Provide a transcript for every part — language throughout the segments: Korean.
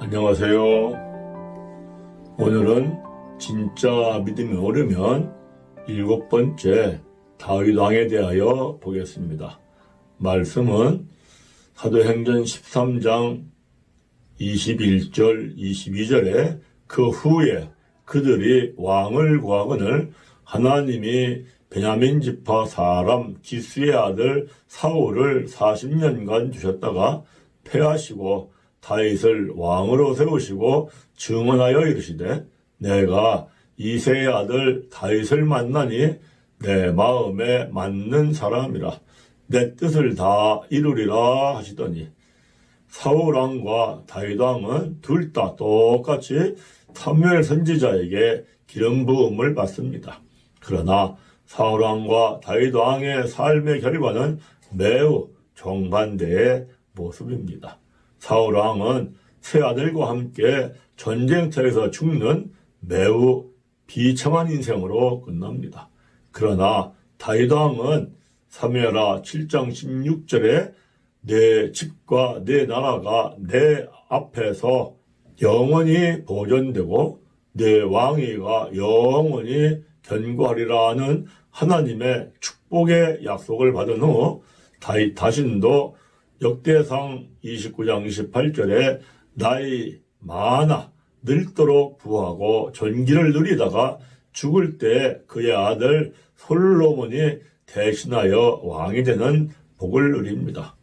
안녕하세요. 오늘은 진짜 믿음이 오르면 7번째 다윗 왕에 대하여 보겠습니다. 말씀은 사도행전 13장 21절 22절에 그 후에 그들이 왕을 구하거늘 하나님이 베냐민 지파 사람 기스의 아들 사울을 40년간 주셨다가 패하시고 다윗을 왕으로 세우시고 증언하여 이르시되 내가 이새의 아들 다윗을 만나니 내 마음에 맞는 사람이라 내 뜻을 다 이루리라 하시더니 사울왕과 다윗왕은 둘 다 똑같이 사무엘 선지자에게 기름 부음을 받습니다. 그러나 사울왕과 다윗왕의 삶의 결과는 매우 정반대의 모습입니다. 사울왕은 세 아들과 함께 전쟁터에서 죽는 매우 비참한 인생으로 끝납니다. 그러나 다윗왕은 사무엘하 7장 16절에 내 집과 내 나라가 내 앞에서 영원히 보존되고 내 왕위가 영원히 견고하리라는 하나님의 축복의 약속을 받은 후 다윗 자신도 역대상 29장 28절에 나이 많아 늙도록 부하고 존귀를 누리다가 죽을 때 그의 아들 솔로몬이 대신하여 왕이 되는 복을 누립니다.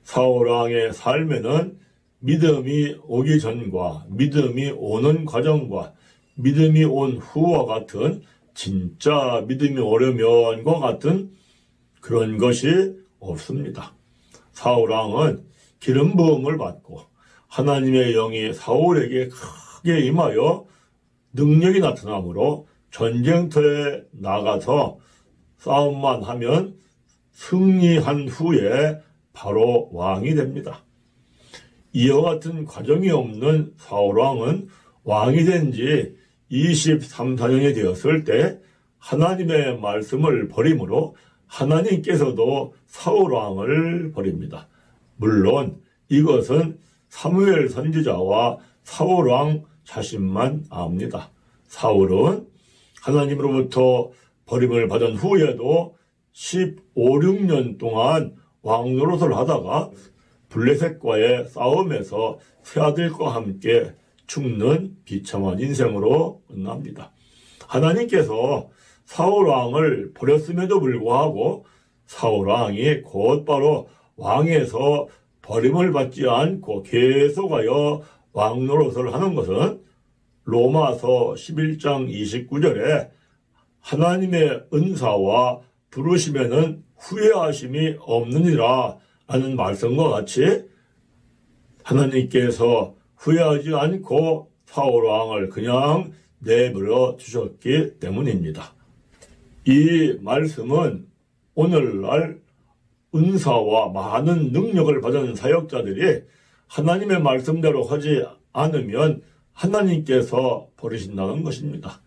사울왕의 삶에는 믿음이 오기 전과 믿음이 오는 과정과 믿음이 온 후와 같은 진짜 믿음이 오려면과 같은 그런 것이 없습니다. 사울왕은 기름 부음을 받고 하나님의 영이 사울에게 크게 임하여 능력이 나타나므로 전쟁터에 나가서 싸움만 하면 승리한 후에 바로 왕이 됩니다. 이와 같은 과정이 없는 사울왕은 왕이 된 지 23, 4년이 되었을 때 하나님의 말씀을 버림으로 하나님께서도 사울왕을 버립니다. 물론 이것은 사무엘 선지자와 사울왕 자신만 압니다. 사울은 하나님으로부터 버림을 받은 후에도 15, 16년 동안 왕 노릇을 하다가 블레셋과의 싸움에서 세 아들과 함께 죽는 비참한 인생으로 끝납니다. 하나님께서 사울왕을 버렸음에도 불구하고 사울왕이 곧바로 왕에서 버림을 받지 않고 계속하여 왕 노릇을 하는 것은 로마서 11장 29절에 하나님의 은사와 부르심에는 후회하심이 없느니라 하는 말씀과 같이 하나님께서 후회하지 않고 사울왕을 그냥 내버려 두셨기 때문입니다. 이 말씀은 오늘날 은사와 많은 능력을 받은 사역자들이 하나님의 말씀대로 하지 않으면 하나님께서 버리신다는 것입니다.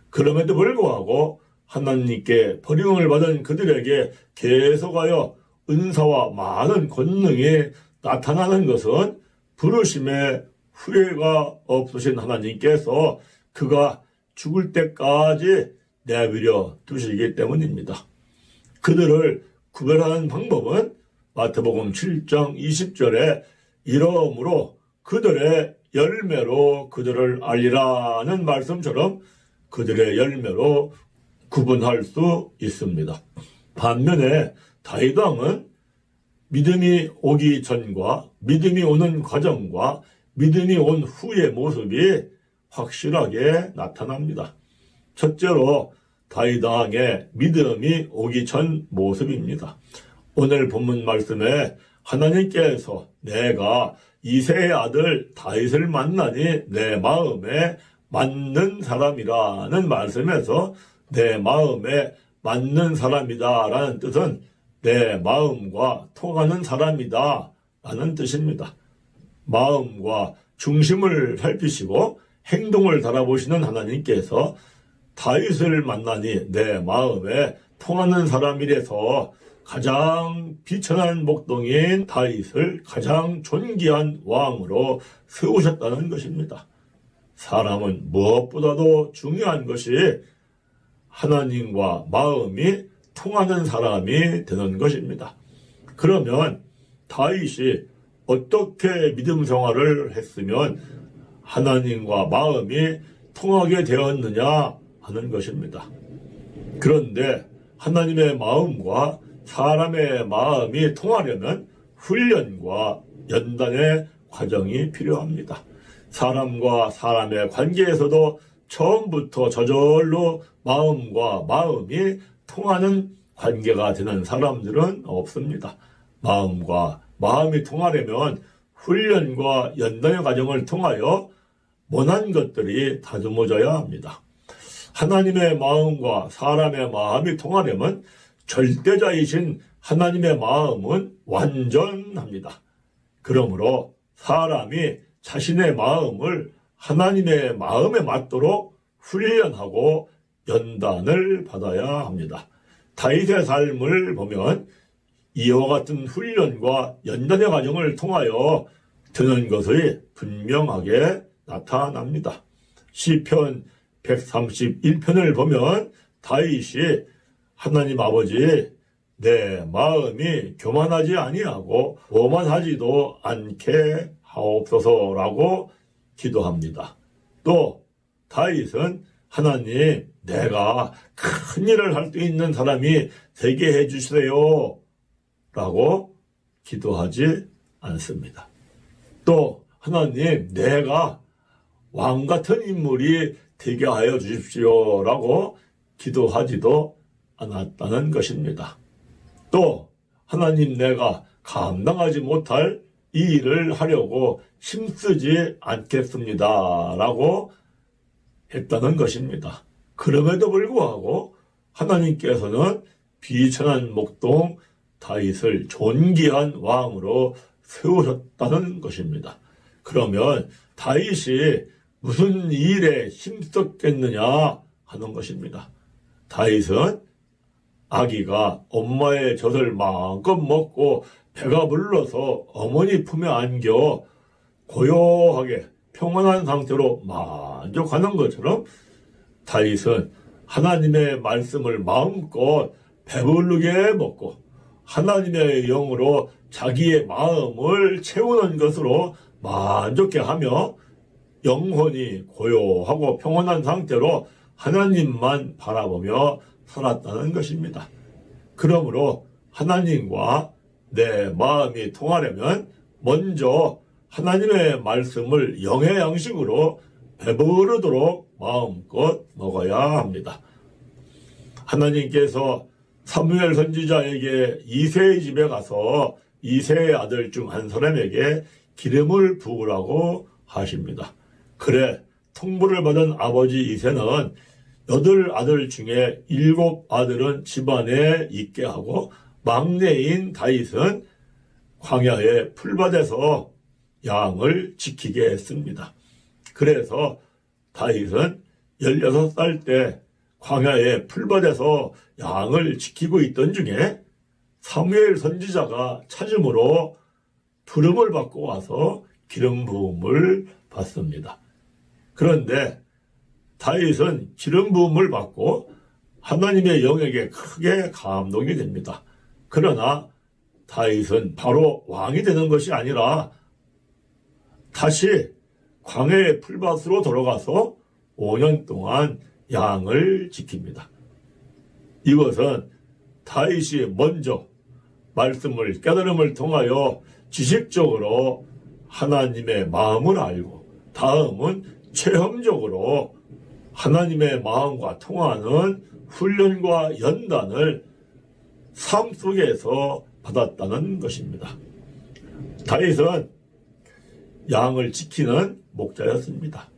그럼에도 불구하고 하나님께 버림을 받은 그들에게 계속하여 은사와 많은 권능이 나타나는 것은 부르심에 후회가 없으신 하나님께서 그가 죽을 때까지 내버려 두시기 때문입니다. 그들을 구별하는 방법은 마태복음 7장 20절에 이러므로 그들의 열매로 그들을 알리라는 말씀처럼 그들의 열매로 구분할 수 있습니다. 반면에 다윗 왕은 믿음이 오기 전과 믿음이 오는 과정과 믿음이 온 후의 모습이 확실하게 나타납니다. 첫째로 다윗 왕의 믿음이 오기 전 모습입니다. 오늘 본문 말씀에 하나님께서 내가 이새의 아들 다윗을 만나니 내 마음에 맞는 사람이라는 말씀에서 내 마음에 맞는 사람이다 라는 뜻은 내 마음과 통하는 사람이다 라는 뜻입니다. 마음과 중심을 살피시고 행동을 달아보시는 하나님께서 다윗을 만나니 내 마음에 통하는 사람이라서 가장 비천한 목동인 다윗을 가장 존귀한 왕으로 세우셨다는 것입니다. 사람은 무엇보다도 중요한 것이 하나님과 마음이 통하는 사람이 되는 것입니다. 그러면 다윗이 어떻게 믿음 생활을 했으면 하나님과 마음이 통하게 되었느냐 하는 것입니다. 그런데 하나님의 마음과 사람의 마음이 통하려면 훈련과 연단의 과정이 필요합니다. 사람과 사람의 관계에서도 처음부터 저절로 마음과 마음이 통하는 관계가 되는 사람들은 없습니다. 마음과 마음이 통하려면 훈련과 연단의 과정을 통하여 원한 것들이 다듬어져야 합니다. 하나님의 마음과 사람의 마음이 통하려면 절대자이신 하나님의 마음은 완전합니다. 그러므로 사람이 자신의 마음을 하나님의 마음에 맞도록 훈련하고 연단을 받아야 합니다. 다윗의 삶을 보면 이와 같은 훈련과 연단의 과정을 통하여 되는 것이 분명하게 나타납니다. 시편 131편을 보면 다윗이 하나님 아버지, 내 마음이 교만하지 아니하고 오만하지도 않게 하옵소서라고 기도합니다. 또 다윗은 하나님, 내가 큰 일을 할 수 있는 사람이 되게 해주세요 라고 기도하지 않습니다. 또 하나님, 내가 왕 같은 인물이 되게 하여 주십시오 라고 기도하지도 않았다는 것입니다. 또 하나님, 내가 감당하지 못할 이 일을 하려고 힘쓰지 않겠습니다 라고 했다는 것입니다. 그럼에도 불구하고 하나님께서는 비천한 목동 다윗을 존귀한 왕으로 세우셨다는 것입니다. 그러면 다윗이 무슨 일에 힘썼겠느냐 하는 것입니다. 다윗은 아기가 엄마의 젖을 마음껏 먹고 배가 불러서 어머니 품에 안겨 고요하게 평안한 상태로 만족하는 것처럼 다윗은 하나님의 말씀을 마음껏 배부르게 먹고 하나님의 영으로 자기의 마음을 채우는 것으로 만족해하며 영혼이 고요하고 평온한 상태로 하나님만 바라보며 살았다는 것입니다. 그러므로 하나님과 내 마음이 통하려면 먼저 하나님의 말씀을 영의 양식으로 배부르도록 마음껏 먹어야 합니다. 하나님께서 사무엘 선지자에게 이새의 집에 가서 이새의 아들 중 한 사람에게 기름을 부으라고 하십니다. 그래, 통보를 받은 아버지 이새는 8아들 중에 7아들은 집안에 있게 하고 막내인 다윗은 광야의 풀밭에서 양을 지키게 했습니다. 그래서 다윗은 16살 때 광야의 풀밭에서 양을 지키고 있던 중에 사무엘 선지자가 찾음으로 부름을 받고 와서 기름 부음을 받습니다. 그런데 다윗은 기름 부음을 받고 하나님의 영에게 크게 감동이 됩니다. 그러나 다윗은 바로 왕이 되는 것이 아니라 다시 광야의 풀밭으로 돌아가서 5년 동안 양을 지킵니다. 이것은 다윗이 먼저 말씀을 깨달음을 통하여 지식적으로 하나님의 마음을 알고 다음은 체험적으로 하나님의 마음과 통하는 훈련과 연단을 삶 속에서 받았다는 것입니다. 다윗은 양을 지키는 목자였습니다.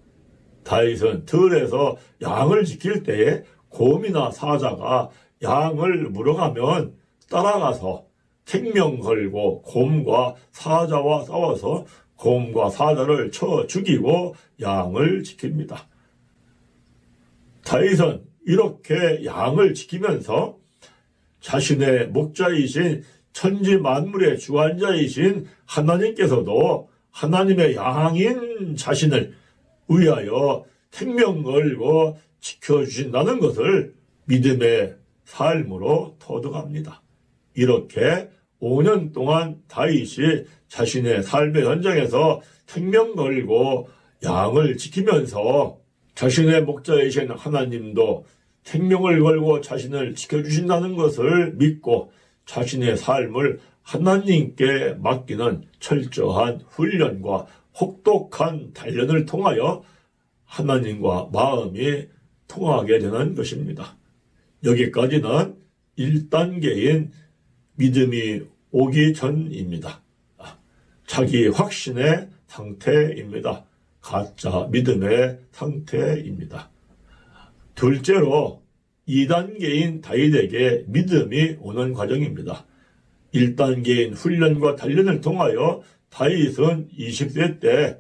다윗은 들에서 양을 지킬 때에 곰이나 사자가 양을 물어가면 따라가서 생명 걸고 곰과 사자와 싸워서 곰과 사자를 쳐 죽이고 양을 지킵니다. 다윗은 이렇게 양을 지키면서 자신의 목자이신 천지 만물의 주관자이신 하나님께서도 하나님의 양인 자신을 위하여 생명 걸고 지켜주신다는 것을 믿음의 삶으로 터득합니다. 이렇게 5년 동안 다윗이 자신의 삶의 현장에서 생명 걸고 양을 지키면서 자신의 목자이신 하나님도 생명을 걸고 자신을 지켜주신다는 것을 믿고 자신의 삶을 하나님께 맡기는 철저한 훈련과 혹독한 단련을 통하여 하나님과 마음이 통하게 되는 것입니다. 여기까지는 1단계인 믿음이 오기 전입니다. 자기 확신의 상태입니다. 가짜 믿음의 상태입니다. 둘째로 2단계인 다윗에게 믿음이 오는 과정입니다. 1단계인 훈련과 단련을 통하여 다윗은 20세 때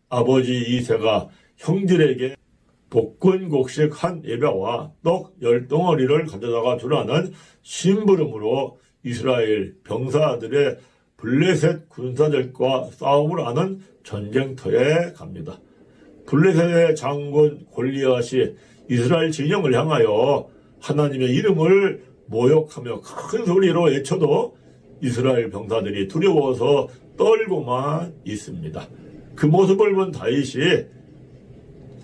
아버지 이새가 형들에게 볶은 곡식 한 예배와 떡 10덩어리를 가져다가 주라는 심부름으로 이스라엘 병사들의 블레셋 군사들과 싸움을 하는 전쟁터에 갑니다. 블레셋의 장군 골리앗이 이스라엘 진영을 향하여 하나님의 이름을 모욕하며 큰 소리로 외쳐도 이스라엘 병사들이 두려워서 떨고만 있습니다. 그 모습을 본 다윗이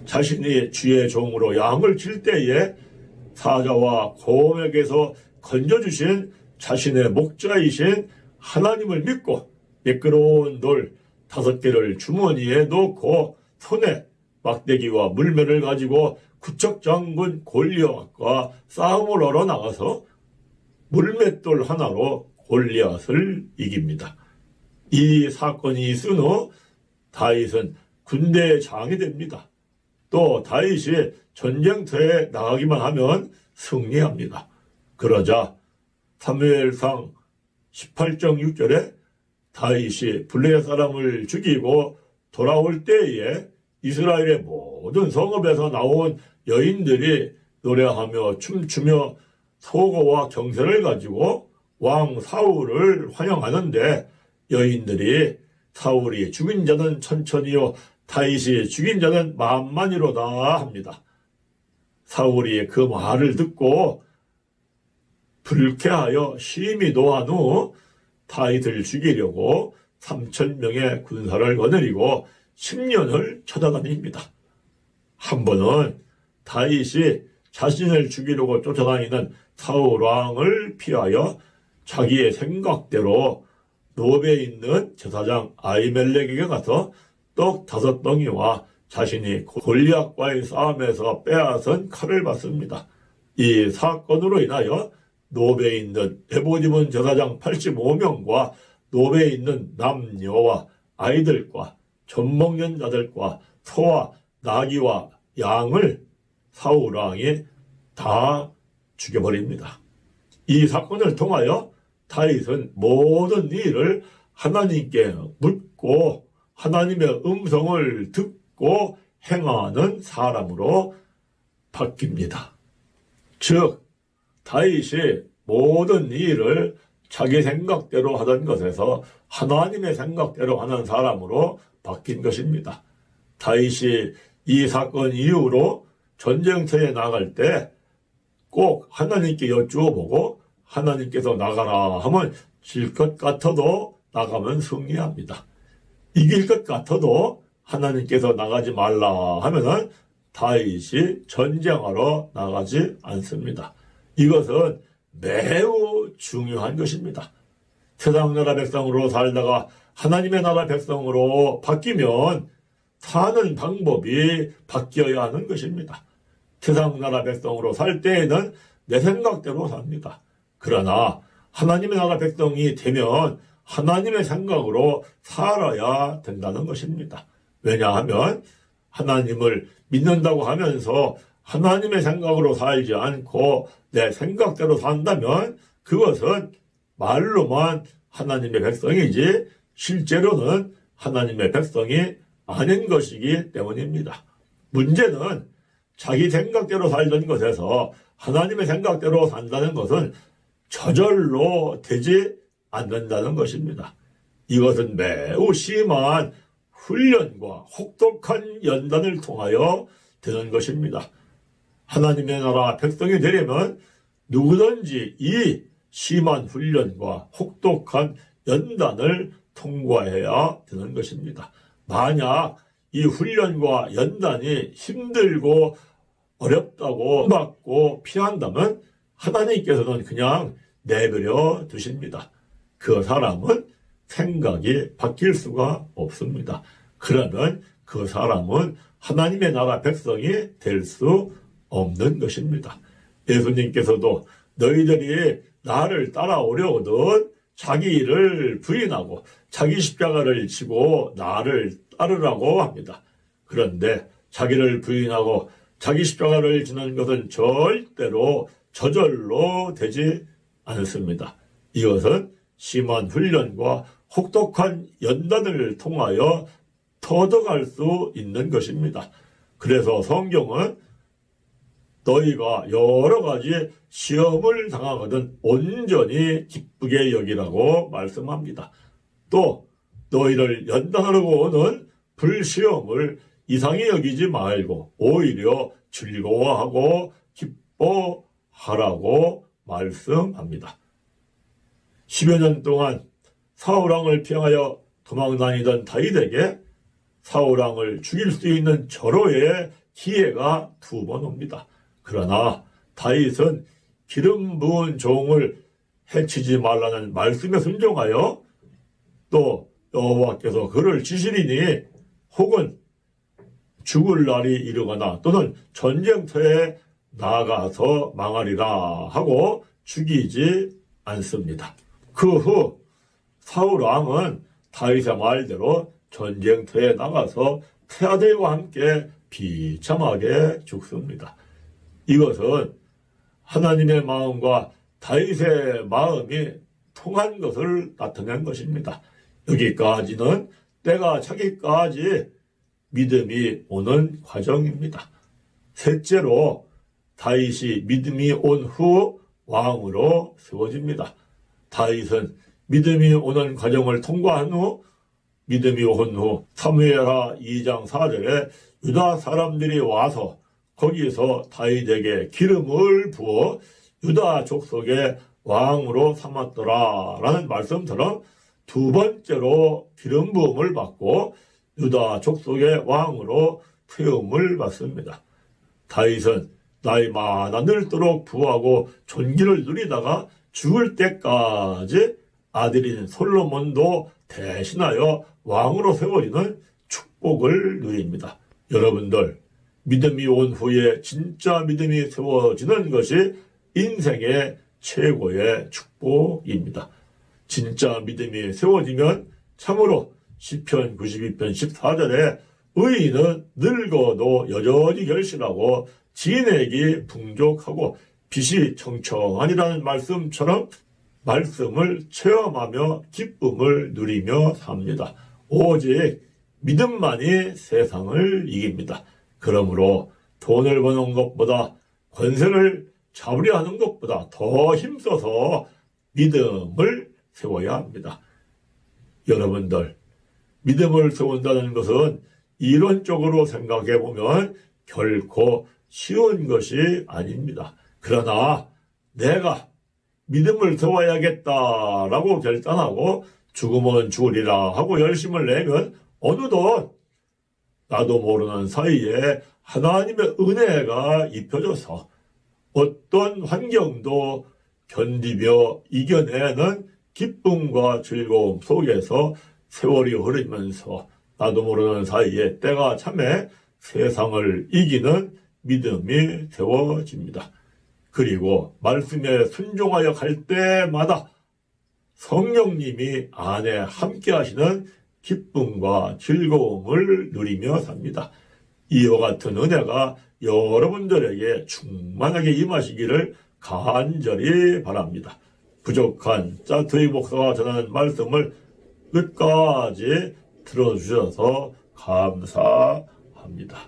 자신이 주의 종으로 양을 칠 때에 사자와 곰에게서 건져주신 자신의 목자이신 하나님을 믿고 미끄러운 돌 5개를 주머니에 넣고 손에 막대기와 물매를 가지고 구척장군 골리앗과 싸움을 하러 나가서 물맷돌 하나로 골리앗을 이깁니다. 이 사건이 있은 후 다윗은 군대의 장이 됩니다. 또 다윗이 전쟁터에 나가기만 하면 승리합니다. 그러자 사무엘상 18장 6절에 다윗이 블레셋 사람을 죽이고 돌아올 때에 이스라엘의 모든 성읍에서 나온 여인들이 노래하며 춤추며 소고와 경세를 가지고 왕 사울을 환영하는데 여인들이 사울이 죽인 자는 천천히요 다윗이 죽인 자는 만만이로다 합니다. 사울이 그 말을 듣고 불쾌하여 심히 노한 후 다윗을 죽이려고 3,000명의 군사를 거느리고 10년을 찾아다닙니다. 한 번은 다윗이 자신을 죽이려고 쫓아다니는 사울 왕을 피하여 자기의 생각대로 노베에 있는 제사장 아히멜렉에게 가서 떡 5덩이와 자신이 골리앗과의 싸움에서 빼앗은 칼을 받습니다. 이 사건으로 인하여 노베에 있는 에봇 입은 제사장 85명과 노베에 있는 남녀와 아이들과 젖먹는 자들과 소와 나귀와 양을 사울 왕이 다 죽여버립니다. 이 사건을 통하여 다윗은 모든 일을 하나님께 묻고 하나님의 음성을 듣고 행하는 사람으로 바뀝니다. 즉 다윗이 모든 일을 자기 생각대로 하던 것에서 하나님의 생각대로 하는 사람으로 바뀐 것입니다. 다윗이 이 사건 이후로 전쟁터에 나갈 때 꼭 하나님께 여쭈어보고 하나님께서 나가라 하면 질 것 같아도 나가면 승리합니다. 이길 것 같아도 하나님께서 나가지 말라 하면은 다윗이 전쟁하러 나가지 않습니다. 이것은 매우 중요한 것입니다. 세상 나라 백성으로 살다가 하나님의 나라 백성으로 바뀌면 사는 방법이 바뀌어야 하는 것입니다. 세상 나라 백성으로 살 때에는 내 생각대로 삽니다. 그러나 하나님의 나라 백성이 되면 하나님의 생각으로 살아야 된다는 것입니다. 왜냐하면 하나님을 믿는다고 하면서 하나님의 생각으로 살지 않고 내 생각대로 산다면 그것은 말로만 하나님의 백성이지 실제로는 하나님의 백성이 아닌 것이기 때문입니다. 문제는 자기 생각대로 살던 것에서 하나님의 생각대로 산다는 것은 저절로 되지 않는다는 것입니다. 이것은 매우 심한 훈련과 혹독한 연단을 통하여 되는 것입니다. 하나님의 나라 백성이 되려면 누구든지 이 심한 훈련과 혹독한 연단을 통과해야 되는 것입니다. 만약 이 훈련과 연단이 힘들고 어렵다고 받고 피한다면 하나님께서는 그냥 내버려 두십니다. 그 사람은 생각이 바뀔 수가 없습니다. 그러면 그 사람은 하나님의 나라 백성이 될 수 없는 것입니다. 예수님께서도 너희들이 나를 따라오려거든 자기 일을 부인하고 자기 십자가를 지고 나를 따르라고 합니다. 그런데 자기를 부인하고 자기 십자가를 지는 것은 절대로 저절로 되지 않습니다. 이것은 심한 훈련과 혹독한 연단을 통하여 터득할 수 있는 것입니다. 그래서 성경은 너희가 여러 가지 시험을 당하거든 온전히 기쁘게 여기라고 말씀합니다. 또 너희를 연단하려고 오는 불시험을 이상히 여기지 말고 오히려 즐거워하고 기뻐하라고 말씀합니다. 10여 년 동안 사울왕을 피하여 도망다니던 다윗에게 사울왕을 죽일 수 있는 절호의 기회가 2번 옵니다. 그러나 다윗은 기름 부은 종을 해치지 말라는 말씀에 순종하여 또 여호와께서 그를 지시리니 혹은 죽을 날이 이르거나 또는 전쟁터에 나가서 망하리라 하고 죽이지 않습니다. 그 후 사울왕은 다윗의 말대로 전쟁터에 나가서 태아들과 함께 비참하게 죽습니다. 이것은 하나님의 마음과 다윗의 마음이 통한 것을 나타낸 것입니다. 여기까지는 때가 차기까지 믿음이 오는 과정입니다. 셋째로 다윗이 믿음이 온 후 왕으로 세워집니다. 다윗은 믿음이 오는 과정을 통과한 후 믿음이 온 후 사무엘하 2장 4절에 유다 사람들이 와서 거기서 다윗에게 기름을 부어 유다 족속의 왕으로 삼았더라 라는 말씀처럼 2번째로 기름 부음을 받고 유다 족속의 왕으로 세움을 받습니다. 다윗은 나이 많아 늙도록 부하고 존귀를 누리다가 죽을 때까지 아들인 솔로몬도 대신하여 왕으로 세워지는 축복을 누립니다. 여러분들, 믿음이 온 후에 진짜 믿음이 세워지는 것이 인생의 최고의 축복입니다. 진짜 믿음이 세워지면 참으로 시편 92편 14절에 의인은 늙어도 여전히 결실하고 진액이 풍족하고 빛이 청청하니라는 말씀처럼 말씀을 체험하며 기쁨을 누리며 삽니다. 오직 믿음만이 세상을 이깁니다. 그러므로 돈을 버는 것보다 권세를 잡으려 하는 것보다 더 힘써서 믿음을 세워야 합니다. 여러분들, 믿음을 세운다는 것은 이론적으로 생각해 보면 결코 쉬운 것이 아닙니다. 그러나 내가 믿음을 세워야겠다라고 결단하고 죽으면 죽으리라 하고 열심을 내면 어느덧 나도 모르는 사이에 하나님의 은혜가 입혀져서 어떤 환경도 견디며 이겨내는 기쁨과 즐거움 속에서 세월이 흐르면서 나도 모르는 사이에 때가 참에 세상을 이기는 믿음이 세워집니다. 그리고 말씀에 순종하여 갈 때마다 성령님이 안에 함께 하시는 기쁨과 즐거움을 누리며 삽니다. 이와 같은 은혜가 여러분들에게 충만하게 임하시기를 간절히 바랍니다. 부족한 짜투이 목사가 전하는 말씀을 끝까지 들어주셔서 감사합니다.